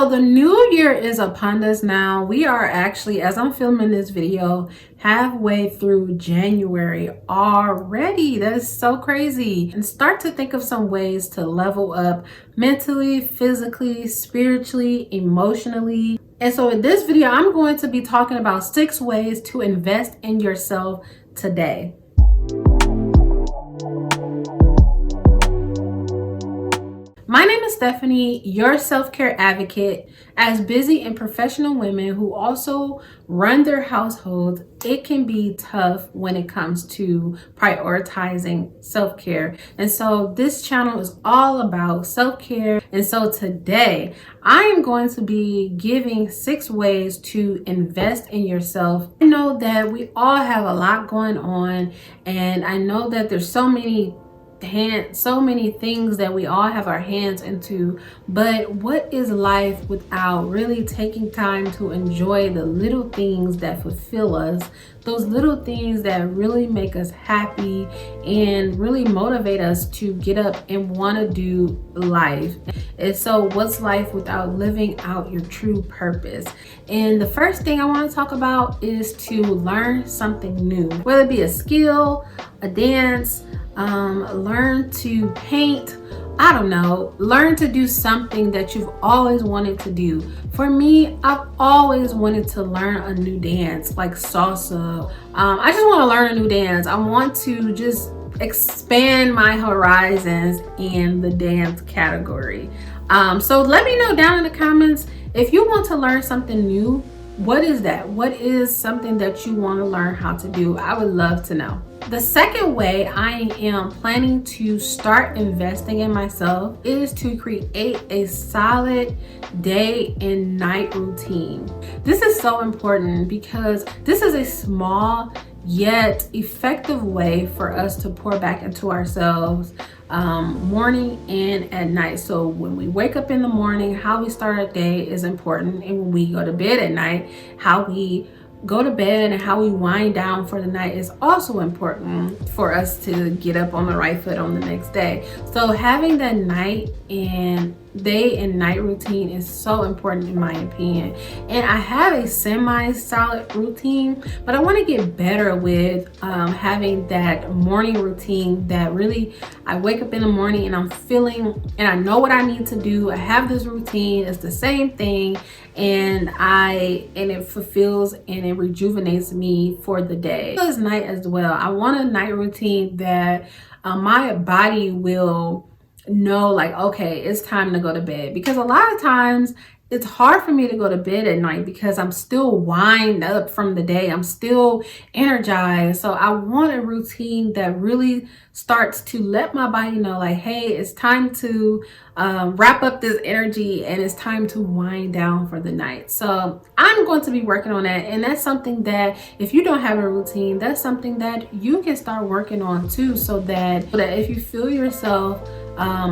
So the new year is upon us now. We are actually, as I'm filming this video, halfway through January already. That is so crazy. And start to think of some ways to level up mentally, physically, spiritually, emotionally. And so in this video, I'm going to be talking about 6 ways to invest in yourself today. My name is Stephanie, your self-care advocate. As busy and professional women who also run their households, it can be tough when it comes to prioritizing self-care. And so this channel is all about self-care. And so today I am going to be giving 6 ways to invest in yourself. I know that we all have a lot going on, and I know that there's so many things that we all have our hands into, but what is life without really taking time to enjoy the little things that fulfill us, those little things that really make us happy and really motivate us to get up and want to do life? And so what's life without living out your true purpose? And the first thing I want to talk about is to learn something new, whether it be a skill, a dance, learn to paint, I don't know, learn to do something that you've always wanted to do. For me, I've always wanted to learn a new dance like salsa. I just want to learn a new dance. I want to just expand my horizons in the dance category. So let me know down in the comments if you want to learn something new. What is that? What is something that you want to learn how to do? I would love to know. The second way I am planning to start investing in myself is to create a solid day and night routine. This is so important because this is a small yet effective way for us to pour back into ourselves morning and at night. So when we wake up in the morning, how we start our day is important, and when we go to bed at night, how we go to bed and how we wind down for the night is also important for us to get up on the right foot on the next day. So having that day and night routine is so important in my opinion. And I have a semi-solid routine, but I want to get better with having that morning routine that really, I wake up in the morning and I'm feeling, and I know what I need to do. I have this routine, it's the same thing, and it fulfills and it rejuvenates me for the day. This night as well, I want a night routine that my body will know, like, okay, it's time to go to bed. Because a lot of times it's hard for me to go to bed at night because I'm still wind up from the day. I'm still energized. So I want a routine that really starts to let my body know, like, hey, it's time to wrap up this energy and it's time to wind down for the night. So I'm going to be working on that. And that's something that if you don't have a routine, that's something that you can start working on too, so that if you feel yourself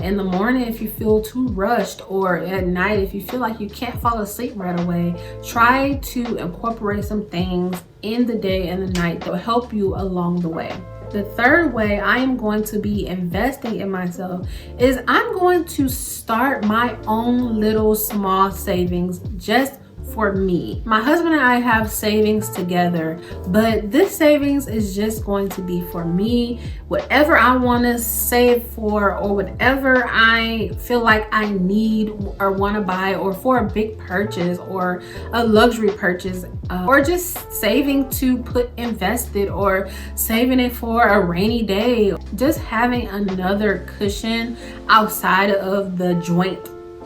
in the morning, if you feel too rushed, or at night if you feel like you can't fall asleep right away, try to incorporate some things in the day and the night that will help you along the way. The third way I am going to be investing in myself is I'm going to start my own little small savings just for me. My husband and I have savings together, but this savings is just going to be for me. Whatever I want to save for, or whatever I feel like I need or want to buy, or for a big purchase or a luxury purchase, or just saving to put invested, or saving it for a rainy day. Just having another cushion outside of the joint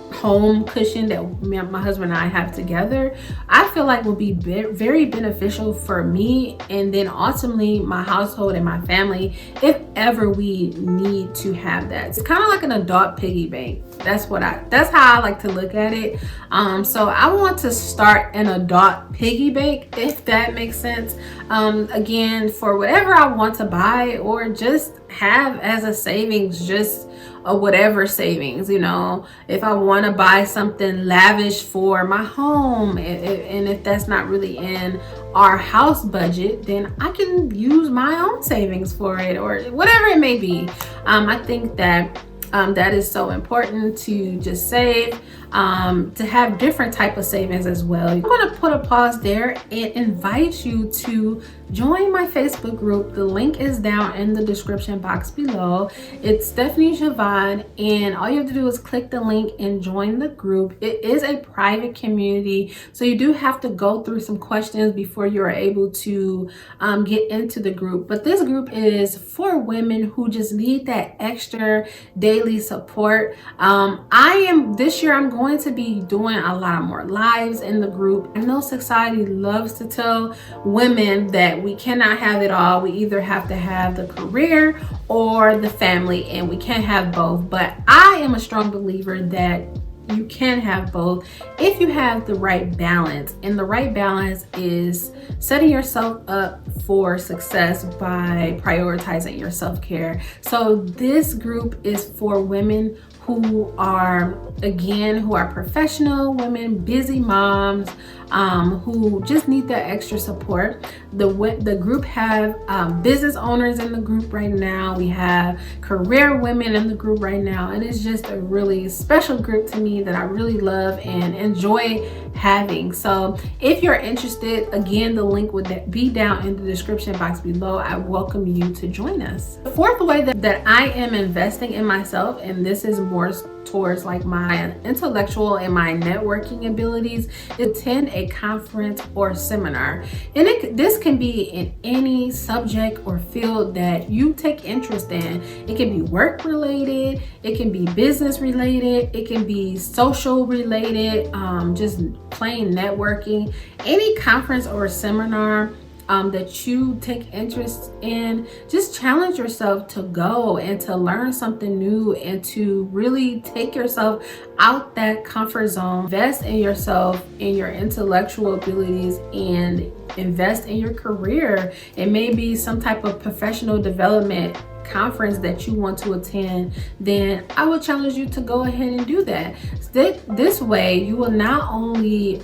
home cushion that my husband and I have together, I feel like will be very beneficial for me, and then ultimately my household and my family, if ever we need to have that. It's kind of like an adult piggy bank. That's how I like to look at it. So I want to start an adult piggy bank, if that makes sense. Again, for whatever I want to buy, or just have as a savings, just a whatever savings, you know, if I want to buy something lavish for my home, and if that's not really in our house budget, then I can use my own savings for it, or whatever it may be. I think that that is so important to just save. to have different type of savings as well. I'm going to put a pause there and invite you to join my Facebook group. The link is down in the description box below. It's Stephanie Siobhan, and all you have to do is click the link and join the group. It is a private community, so you do have to go through some questions before you are able to get into the group. But this group is for women who just need that extra daily support. This year I'm going to be doing a lot more lives in the group. I know society loves to tell women that we cannot have it all. We either have to have the career or the family, and we can't have both. But I am a strong believer that you can have both if you have the right balance. And the right balance is setting yourself up for success by prioritizing your self-care. So this group is for women who are professional women, busy moms, who just need that extra support. The group have business owners in the group right now. We have career women in the group right now, and it's just a really special group to me that I really love and enjoy having. So if you're interested, again, the link would be down in the description box below. I welcome you to join us. The fourth way that I am investing in myself, and this is more towards like my intellectual and my networking abilities, attend a conference or seminar. And this can be in any subject or field that you take interest in. It can be work related, it can be business related, it can be social related, just plain networking. Any conference or seminar that you take interest in, just challenge yourself to go and to learn something new and to really take yourself out that comfort zone. Invest in yourself, in your intellectual abilities, and invest in your career. It may be some type of professional development conference that you want to attend, then I would challenge you to go ahead and do that. This way you will not only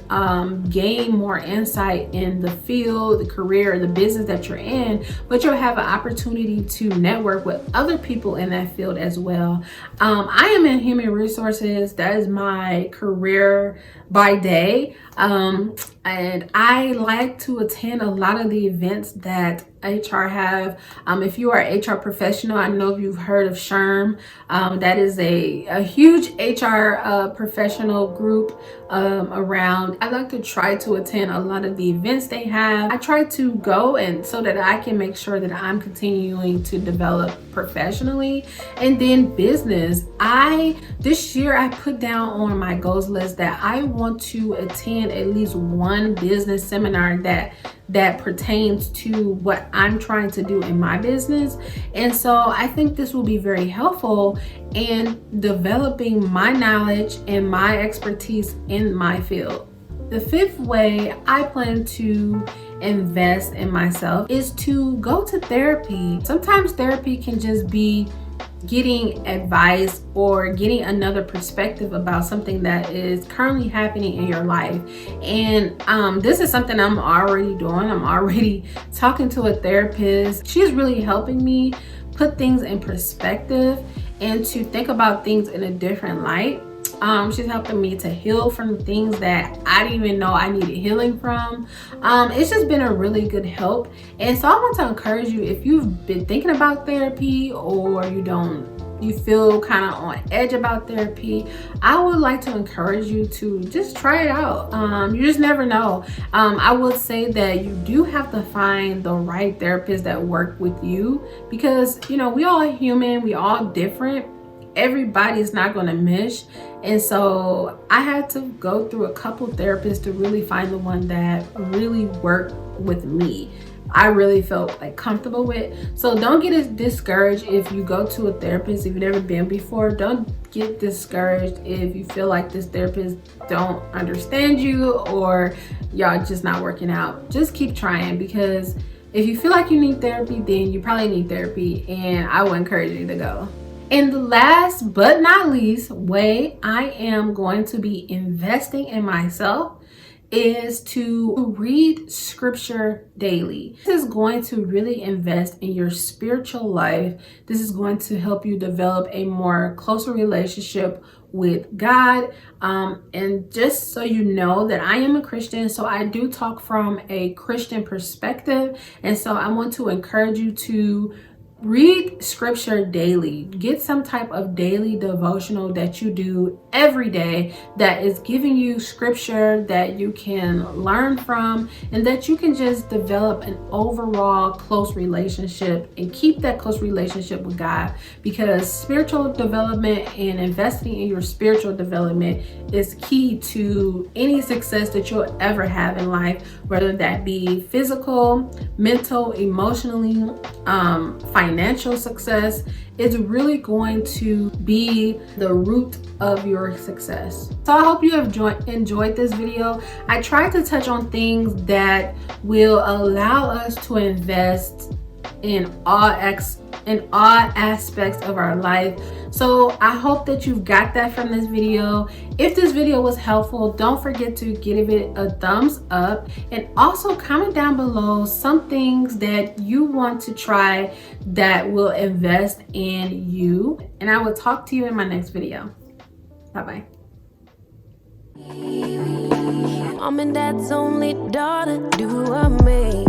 gain more insight in the field, the career, the business that you're in, but you'll have an opportunity to network with other people in that field as well. I am in human resources. That is my career by day, and I like to attend a lot of the events that HR have. If you are an HR professional, I know you've heard of SHRM. That is a huge HR professional group around. I like to try to attend a lot of the events they have. I try to go and so that I can make sure that I'm continuing to develop professionally. And then business, this year I put down on my goals list that I want to attend at least one business seminar that pertains to what I'm trying to do in my business. And so I think this will be very helpful in developing my knowledge and my expertise in my field. The fifth way I plan to invest in myself is to go to therapy. Sometimes therapy can just be getting advice or getting another perspective about something that is currently happening in your life. And this is something I'm already doing. I'm already talking to a therapist. She's really helping me put things in perspective and to think about things in a different light. She's helping me to heal from things that I didn't even know I needed healing from. It's just been a really good help. And so I want to encourage you, if you've been thinking about therapy or you feel kind of on edge about therapy, I would like to encourage you to just try it out. You just never know. I would say that you do have to find the right therapist that work with you, because we all are human, we all different. Everybody's not going to mesh. And so I had to go through a couple therapists to really find the one that really worked with me. I really felt like comfortable with. So don't get discouraged if you go to a therapist, if you've never been before. Don't get discouraged if you feel like this therapist don't understand you or y'all just not working out. Just keep trying, because if you feel like you need therapy, then you probably need therapy, and I would encourage you to go. And the last but not least way I am going to be investing in myself is to read scripture daily. This is going to really invest in your spiritual life. This is going to help you develop a more closer relationship with God. And just so you know that I am a Christian, so I do talk from a Christian perspective. And so I want to encourage you to read scripture daily. Get some type of daily devotional that you do every day that is giving you scripture that you can learn from, and that you can just develop an overall close relationship and keep that close relationship with God, because spiritual development and investing in your spiritual development is key to any success that you'll ever have in life, whether that be physical, mental, emotionally, financial success. Is really going to be the root of your success. So I hope you have enjoyed this video. I tried to touch on things that will allow us to invest in all aspects of our life. So I hope that you've got that from this video. If this video was helpful, don't forget to give it a thumbs up, and also comment down below some things that you want to try that will invest in you. And I will talk to you in my next video. Bye-bye. Mom and dad's only daughter, do I make